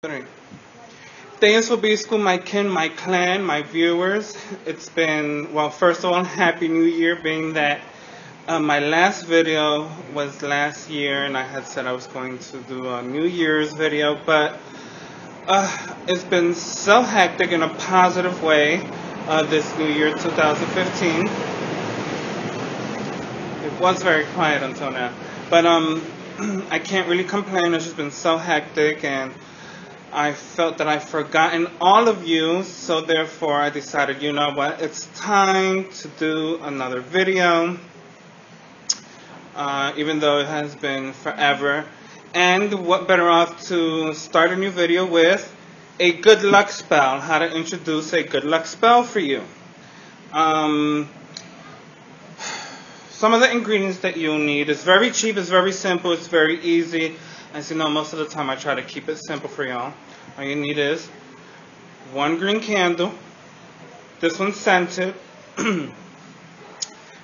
Three. Thanks for being school, my kin, my clan, my viewers. It's been, well, first of all, Happy New Year, being that my last video was last year, and I had said I was going to do a New Year's video, but it's been so hectic in a positive way this New Year 2015. It was very quiet until now, but I can't really complain. It's just been so hectic, and I felt that I've forgotten all of you, so therefore I decided, you know what, it's time to do another video, even though it has been forever. And what better off to start a new video with a good luck spell, how to introduce a good luck spell for you. Some of the ingredients that you'll need is very cheap, it's very simple, it's very easy. As you know, most of the time I try to keep it simple for y'all. All you need is one green candle. This one's scented.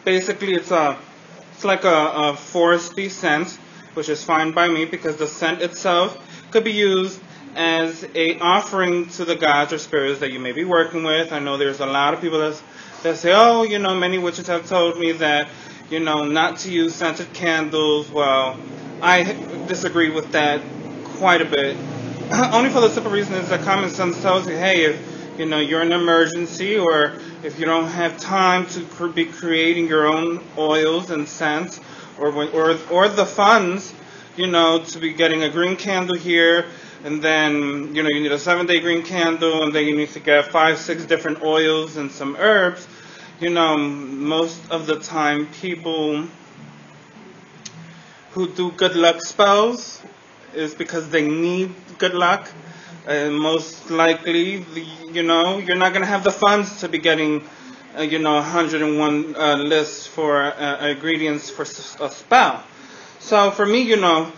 Basically, it's like a foresty scent, which is fine by me because the scent itself could be used as a offering to the gods or spirits that you may be working with. I know there's a lot of people that say, oh, you know, many witches have told me that, you know, not to use scented candles. Well, I disagree with that quite a bit. Only for the simple reason is that common sense tells you, hey, if you know you're in an emergency, or if you don't have time to be creating your own oils and scents, or the funds, you know, to be getting a green candle here, and then you know you need a 7-day green candle, and then you need to get 5-6 different oils and some herbs. You know, most of the time people who do good luck spells is because they need good luck, and most likely, you know, you're not going to have the funds to be getting, you know, 101 lists for ingredients for a spell. So for me, you know,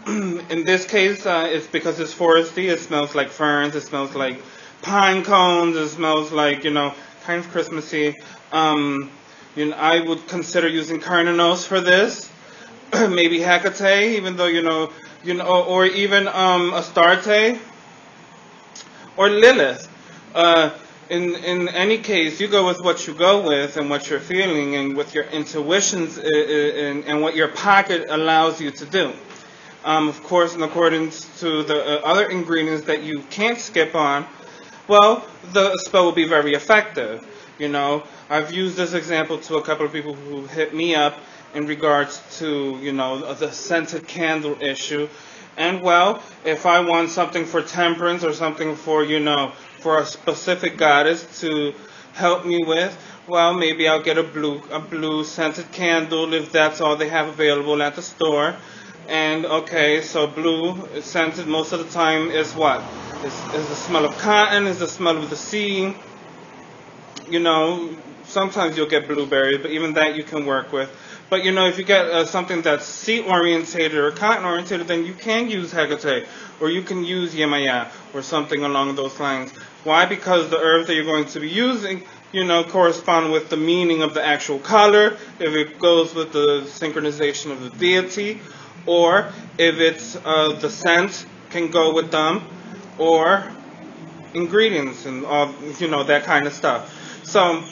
in this case, it's because it's foresty. It smells like ferns. It smells like pine cones. It smells like, you know, kind of Christmassy. You know, I would consider using carnanos for this. Maybe Hecate, even though you know, or even Astarte or Lilith. In any case, you go with what you go with and what you're feeling and with your intuitions and what your pocket allows you to do. Of course, in accordance to the other ingredients that you can't skip on, well, the spell will be very effective. You know, I've used this example to a couple of people who hit me up in regards to, you know, the scented candle issue. And well, if I want something for temperance or something for, you know, for a specific goddess to help me with, well, maybe I'll get a blue scented candle if that's all they have available at the store. And okay, so blue scented most of the time is what? Is the smell of cotton, is the smell of the sea. You know, sometimes you'll get blueberries, but even that you can work with. But, you know, if you get something that's sea-orientated or cotton-orientated, then you can use Hecate, or you can use Yemaya, or something along those lines. Why? Because the herbs that you're going to be using, you know, correspond with the meaning of the actual color, if it goes with the synchronization of the deity, or if it's the scent can go with them, or ingredients and, you know, that kind of stuff. So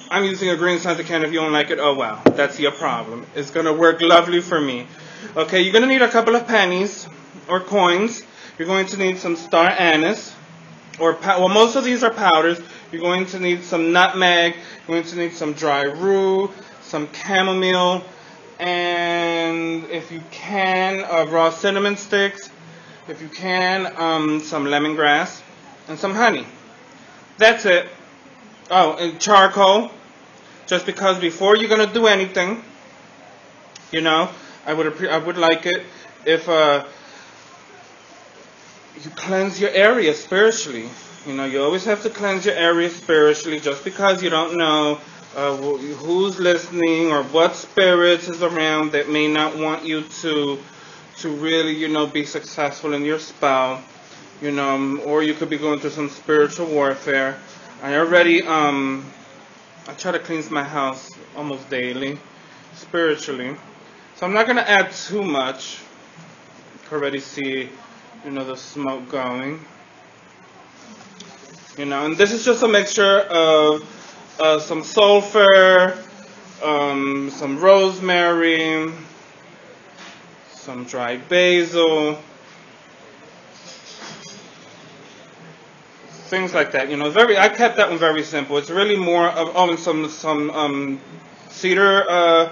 I'm using a green scented candle. If you don't like it, oh well, that's your problem. It's going to work lovely for me. Okay, you're going to need a couple of pennies or coins. You're going to need some star anise, or well, most of these are powders. You're going to need some nutmeg. You're going to need some dry rue, some chamomile, and if you can, raw cinnamon sticks. If you can, some lemongrass and some honey. That's it. Oh, and charcoal. Just because before you're gonna do anything, you know, I would like it if you cleanse your area spiritually. You know, you always have to cleanse your area spiritually. Just because you don't know who's listening or what spirits is around that may not want you to really, you know, be successful in your spell. You know, or you could be going through some spiritual warfare. I already I try to cleanse my house almost daily, spiritually. So I'm not going to add too much. You can already see you know, the smoke going. You know, and this is just a mixture of some sulfur, some rosemary, some dried basil, things like that. You know, I kept that one very simple. It's really more of, and some cedar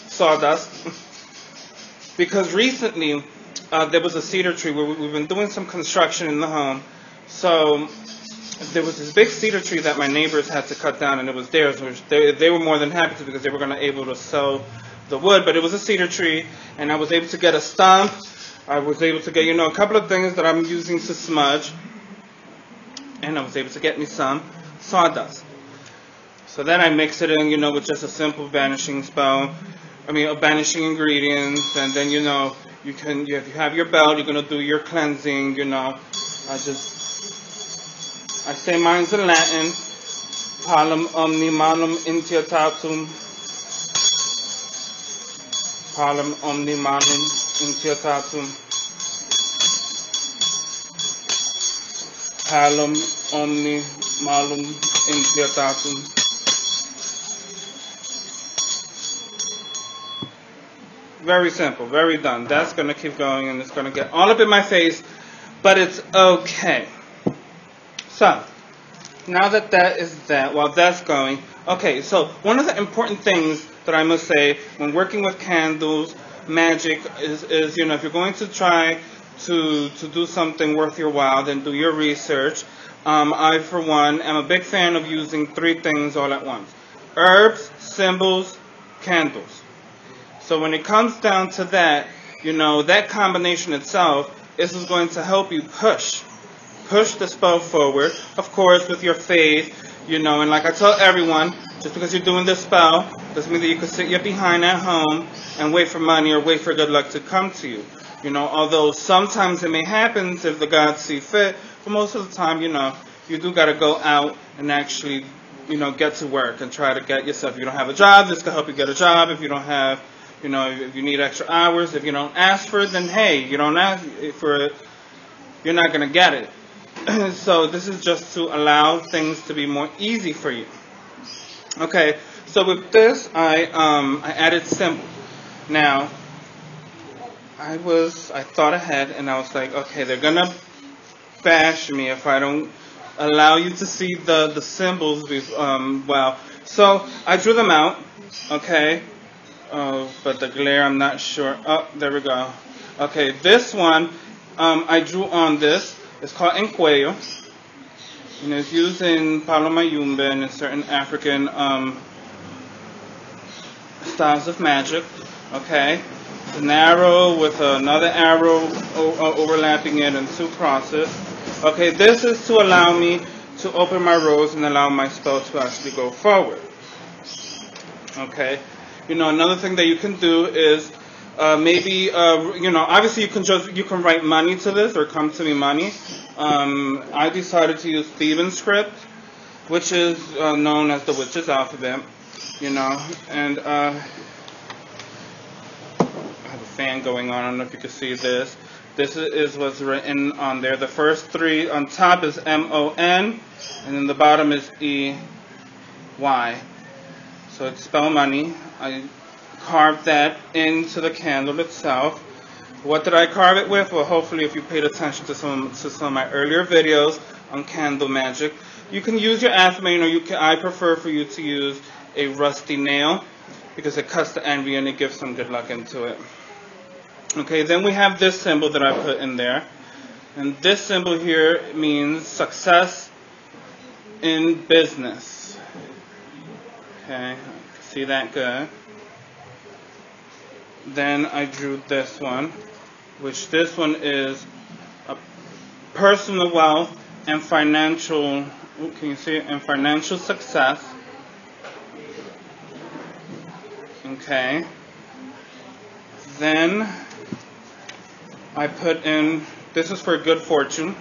sawdust, because recently there was a cedar tree where we've been doing some construction in the home. So there was this big cedar tree that my neighbors had to cut down, and it was theirs, which they were more than happy to, because they were going to able to sell the wood. But it was a cedar tree, and I was able to get a stump. I was able to get, you know, a couple of things that I'm using to smudge, and I was able to get me some sawdust. So then I mix it in, you know, with just a simple vanishing spell. Vanishing ingredients, and then, you know, if you have your belt, you're gonna do your cleansing. You know, I say mine's in Latin. Palum omni malum intiatatum. Palum omni malum intiatatum. Palum omni malum intiatatum. Very simple, very done. That's going to keep going, and it's going to get all up in my face, but it's okay. So, now that while that's going, okay, so one of the important things that I must say when working with candles, magic, is you know, if you're going to try to do something worth your while, then do your research. I, for one, am a big fan of using 3 things all at once: herbs, symbols, candles. So when it comes down to that, you know, that combination itself is going to help you push the spell forward, of course, with your faith, you know. And like I tell everyone, just because you're doing this spell doesn't mean that you can sit your behind at home and wait for money or wait for good luck to come to you. You know, although sometimes it may happen if the gods see fit, but most of the time, you know, you do got to go out and actually, you know, get to work and try to get yourself. If you don't have a job, this can help you get a job. If you don't have, you know, if you need extra hours, if you don't ask for it, then hey, you don't ask for it, you're not going to get it. So this is just to allow things to be more easy for you. Okay, so with this, I added symbols. Now, I thought ahead, and I was like, okay, they're going to bash me if I don't allow you to see the symbols. Well, so I drew them out, okay. But the glare, I'm not sure. Oh, there we go. Okay, this one I drew on this. It's called encuello, and it's used in Palo Mayumbe and in certain African styles of magic. Okay, it's an arrow with another arrow overlapping it and 2 crosses. Okay, this is to allow me to open my rose and allow my spell to actually go forward. Okay. You know, another thing that you can do is maybe, you know, obviously you can write money to this, or come to me money. I decided to use Theban script, which is known as the witch's alphabet, you know, and I have a fan going on. I don't know if you can see this. This is what's written on there. The first 3 on top is M-O-N, and then the bottom is E-Y. So it's spell money. I carved that into the candle itself. What did I carve it with? Well, hopefully if you paid attention to some of my earlier videos on candle magic, you can use your athame, or I prefer for you to use a rusty nail, because it cuts the envy and it gives some good luck into it. Okay, then we have this symbol that I put in there. And this symbol here means success in business. Okay, see that good. Then I drew this one, which this one is a personal wealth and financial, can you see it? And financial success. Okay. Then I put in, this is for good fortune.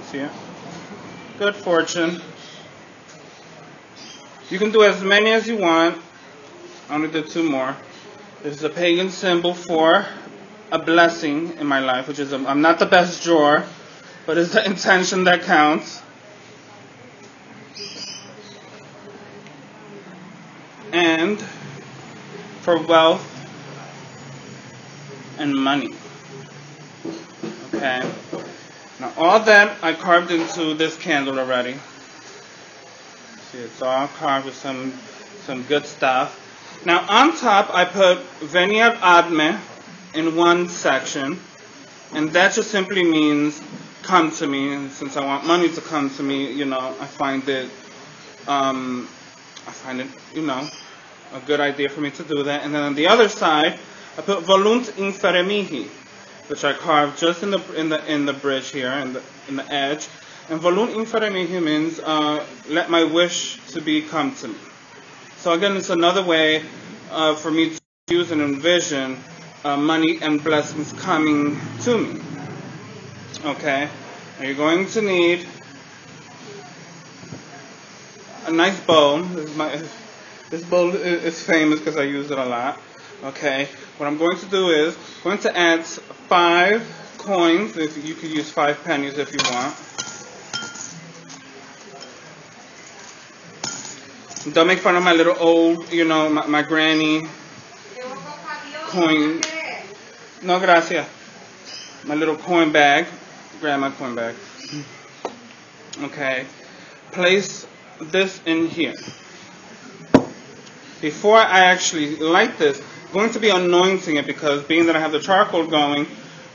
See it? Good fortune. You can do as many as you want. I only did 2 more. This is a pagan symbol for a blessing in my life, which is I'm not the best drawer, but it's the intention that counts. And for wealth and money. Okay. Now all that I carved into this candle already. See, it's all carved with some good stuff. Now on top I put veniat adme in one section, and that just simply means come to me. And since I want money to come to me, you know, I find it, you know, a good idea for me to do that. And then on the other side, I put volunt infere mihi, which I carved just in the bridge here, in the edge. And volunt infere mihi means let my wish to be come to me. So again, it's another way for me to use and envision money and blessings coming to me. Okay, now you're going to need a nice bowl. This bowl is famous because I use it a lot. Okay, what I'm going to do is I'm going to add 5 coins. If you could use 5 pennies if you want. Don't make fun of my little old, you know, my granny coin. No, gracias. My little coin bag. Grandma coin bag. Okay. Place this in here. Before I actually light this, I'm going to be anointing it because being that I have the charcoal going,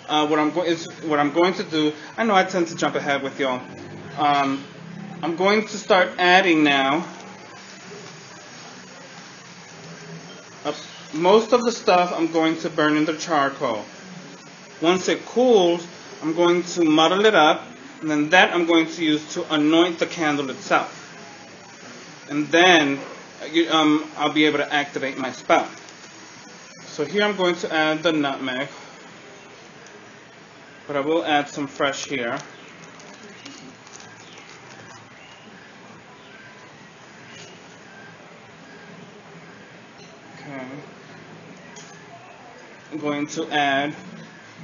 what I'm going to do, I know I tend to jump ahead with y'all. I'm going to start adding now most of the stuff I'm going to burn in the charcoal. Once it cools, I'm going to muddle it up, and then that I'm going to use to anoint the candle itself. And then I'll be able to activate my spell. So here I'm going to add the nutmeg, but I will add some fresh here. Okay. I'm going to add,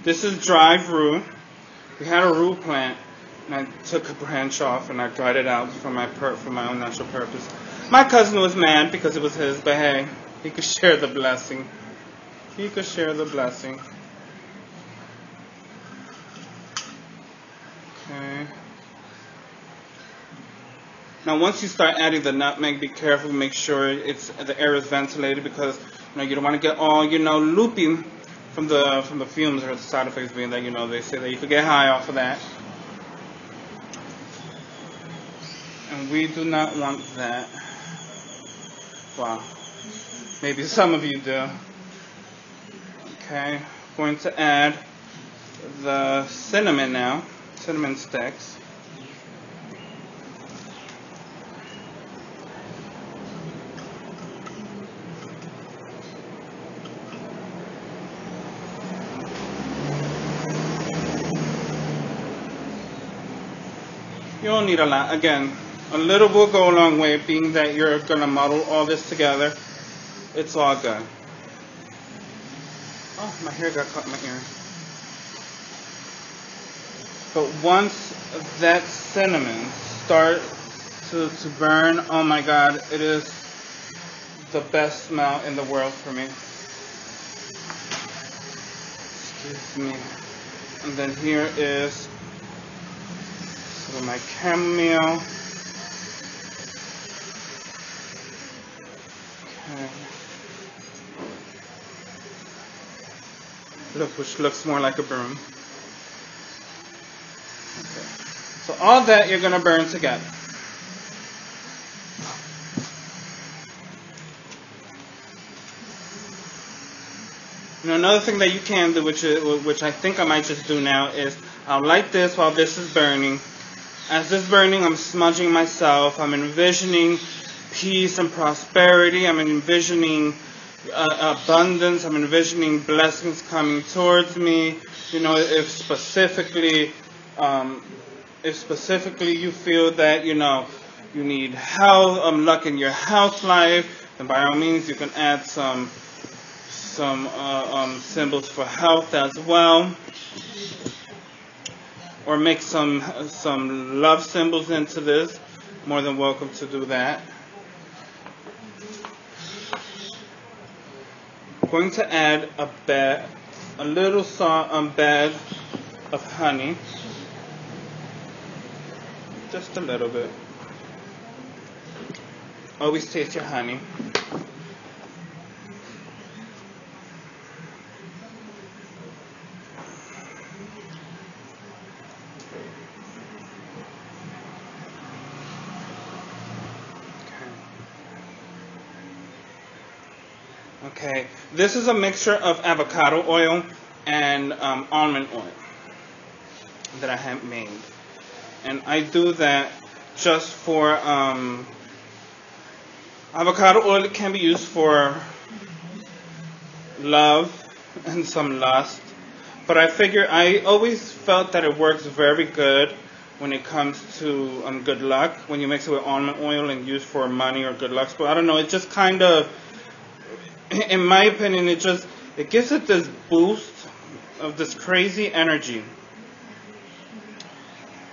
this is dried rue. We had a rue plant, and I took a branch off and I dried it out for my own natural purpose. My cousin was mad because it was his, but hey, he could share the blessing. He could share the blessing. Okay. Now, once you start adding the nutmeg, be careful. Make sure the air is ventilated because you don't want to get all loopy from the fumes or the side effects being that they say that you could get high off of that, and we do not want that. Wow. Maybe some of you do. Okay, going to add the cinnamon now, cinnamon sticks. You don't need a lot. Again, a little will go a long way, being that you're going to muddle all this together. It's all good. Oh, my hair got caught in my ear. But once that cinnamon starts to burn, oh my God, it is the best smell in the world for me. Excuse me. And then here is my chamomile. Okay. Which looks more like a broom. Okay. So all that you're going to burn together. Another thing that you can do, which I think I might just do now, is I'll light this while this is burning. As this is burning, I'm smudging myself. I'm envisioning peace and prosperity. I'm envisioning abundance. I'm envisioning blessings coming towards me. If specifically you feel that you need health, luck in your health life, then by all means you can add some some symbols for health as well, or make some love symbols into this. More than welcome to do that. I'm going to add a little bed of honey, just a little bit. Always taste your honey. Okay, this is a mixture of avocado oil and almond oil that I have made. And I do that just for, avocado oil can be used for love and some lust. But I always felt that it works very good when it comes to good luck, when you mix it with almond oil and use for money or good luck. So I don't know, it just kind of, in my opinion, it gives it this boost of this crazy energy.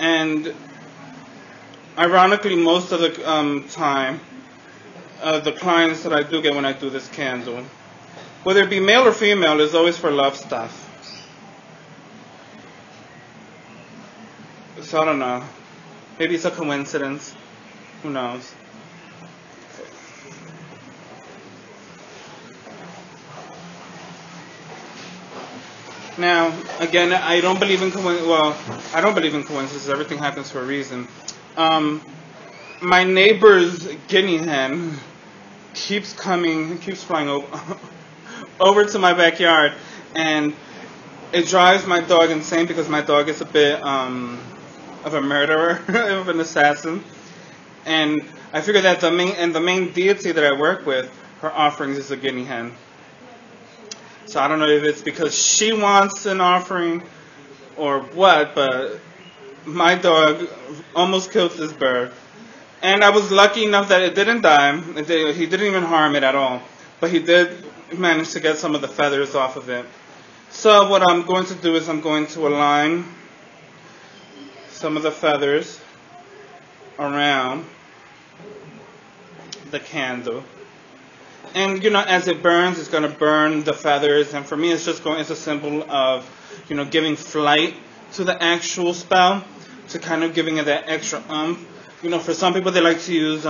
And ironically, most of the time, the clients that I do get when I do this candle, whether it be male or female, is always for love stuff. So I don't know. Maybe it's a coincidence. Who knows? Now, again, I don't believe in I don't believe in coincidences. Everything happens for a reason. My neighbor's guinea hen keeps flying over to my backyard, and it drives my dog insane because my dog is a bit of a murderer, of an assassin. And I figure that the main deity that I work with, her offerings is a guinea hen. So I don't know if it's because she wants an offering or what, but my dog almost killed this bird. And I was lucky enough that it didn't die. He didn't even harm it at all. But he did manage to get some of the feathers off of it. So what I'm going to do is I'm going to align some of the feathers around the candle. And, as it burns, it's going to burn the feathers. And for me, it's a symbol of, giving flight to the actual spell, to kind of giving it that extra oomph. For some people, they like to use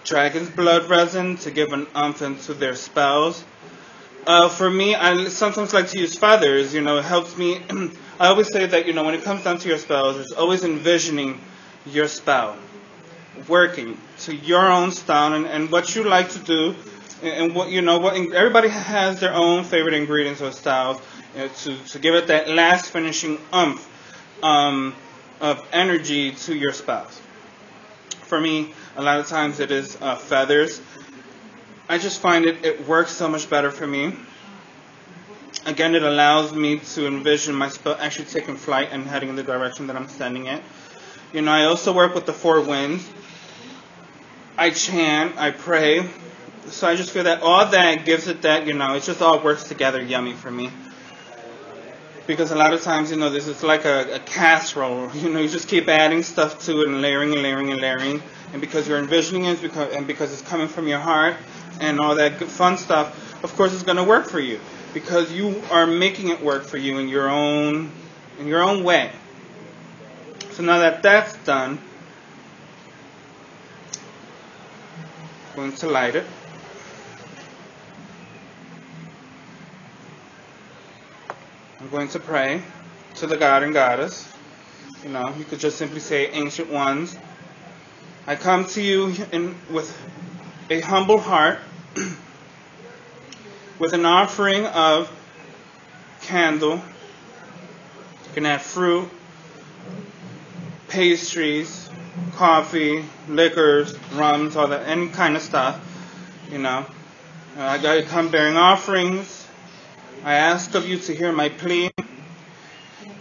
dragon's blood resin to give an oomph into their spells. For me, I sometimes like to use feathers. It helps me. I always say that, when it comes down to your spells, it's always envisioning your spell working to your own style and what you like to do. And everybody has their own favorite ingredients or styles to give it that last finishing oomph of energy to your spells. For me, a lot of times it is feathers. I just find it works so much better for me. Again, it allows me to envision my spell actually taking flight and heading in the direction that I'm sending it. I also work with the 4 winds. I chant, I pray. So I just feel that all that gives it that, it just all works together yummy for me. Because a lot of times, this is like a casserole. You just keep adding stuff to it and layering and layering and layering. And because you're envisioning it, because it's coming from your heart and all that good fun stuff, of course it's going to work for you. Because you are making it work for you in your own way. So now that that's done, I'm going to light it. I'm going to pray to the God and Goddess. You could just simply say, Ancient Ones, I come to you with a humble heart, with an offering of candle. You can add fruit, pastries, coffee, liquors, rums, all that, any kind of stuff. I come bearing offerings. I ask of you to hear my plea,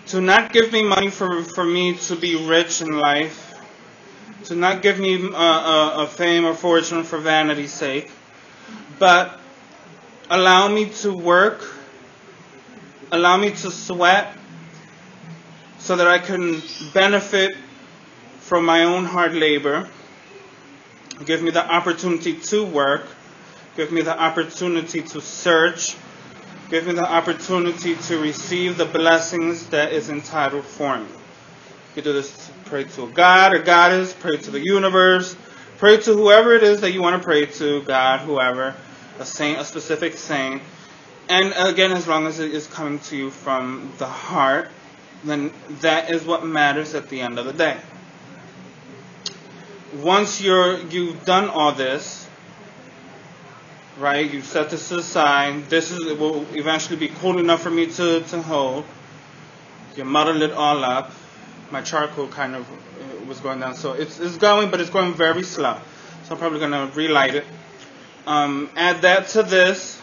to not give me money for me to be rich in life, to not give me a fame or fortune for vanity's sake, but allow me to work, allow me to sweat, so that I can benefit from my own hard labor. Give me the opportunity to work. Give me the opportunity to search. Give me the opportunity to receive the blessings that is entitled for me. You do this, pray to a God or goddess, pray to the universe, pray to whoever it is that you want to pray to, God, whoever, a saint, a specific saint. And again, as long as it is coming to you from the heart, then that is what matters at the end of the day. Once you've done all this, right, you set this aside, it will eventually be cool enough for me to hold. You muddle it all up. My charcoal kind of was going down, so it's going, but it's going very slow. So I'm probably going to relight it. Add that to this.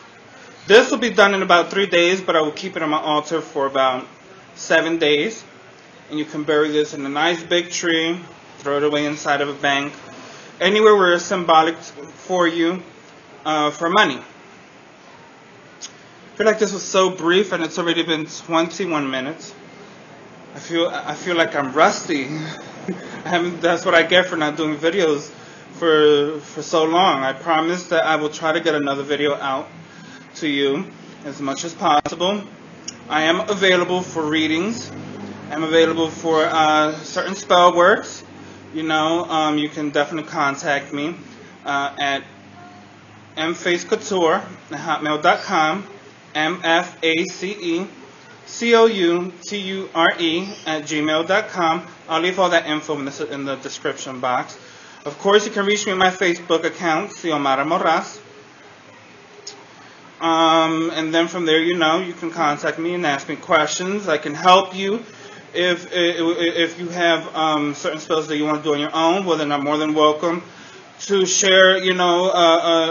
This will be done in about 3 days, but I will keep it on my altar for about 7 days. And you can bury this in a nice big tree, throw it away inside of a bank, anywhere where it's symbolic for you, for money. I feel like this was so brief, and it's already been 21 minutes. I feel like I'm rusty. That's what I get for not doing videos for so long. I promise that I will try to get another video out to you as much as possible. I am available for readings. I'm available for certain spell words. You can definitely contact me at mfacecouture@hotmail.com, mfacecouture@gmail.com. I'll leave all that info in the description box. Of course, you can reach me on my Facebook account, Xiomara Moraz. And then from there, you can contact me and ask me questions. I can help you if you have certain spells that you want to do on your own. Well, then I'm more than welcome to share,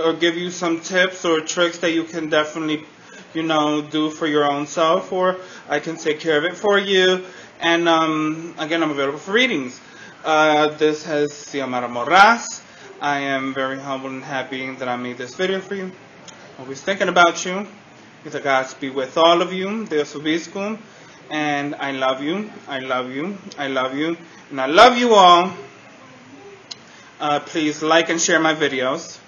or give you some tips or tricks that you can definitely, do for your own self, or I can take care of it for you. And again, I'm available for readings. This has Xiomara Moraz. I am very humble and happy that I made this video for you. Always thinking about you. May the gods be with all of you. Deus vobiscum. And I love you. I love you. I love you. And I love you all. Please like and share my videos.